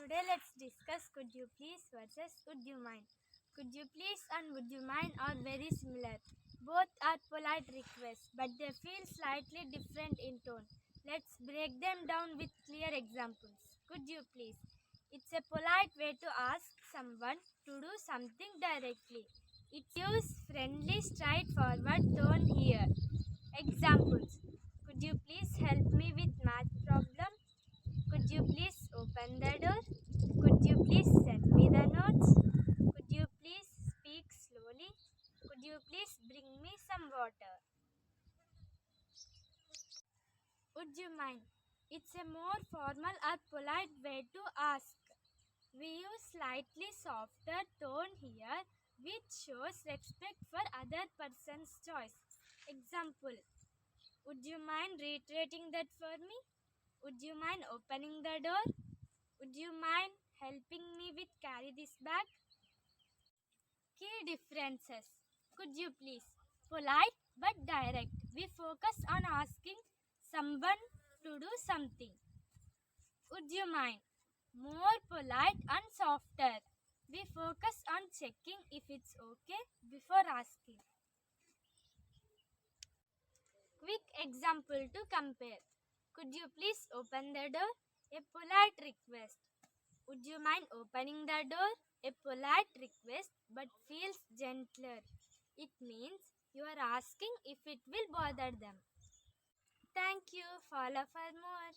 Today let's discuss could you please versus would you mind. Could you please and would you mind are very similar. Both are polite requests, but they feel slightly different in tone. Let's break them down with clear examples. Could you please? It's a polite way to ask someone to do something directly. It uses friendly, straightforward tone here. Examples. Could you please help me with math problem? Could you please open the door? Could you please send me the notes? Could you please speak slowly? Could you please bring me some water? Would you mind? It's a more formal or polite way to ask. We use slightly softer tone here, which shows respect for other person's choice. Example. Would you mind reiterating that for me? Would you mind opening the door? Would you mind helping me with carry this bag? Key differences. Could you please? Polite but direct. We focus on asking someone to do something. Would you mind? More polite and softer. We focus on checking if it's okay before asking. Quick example to compare. Could you please open the door? A polite request. Would you mind opening the door? A polite request but feels gentler. It means you are asking if it will bother them. Thank you. Follow for more.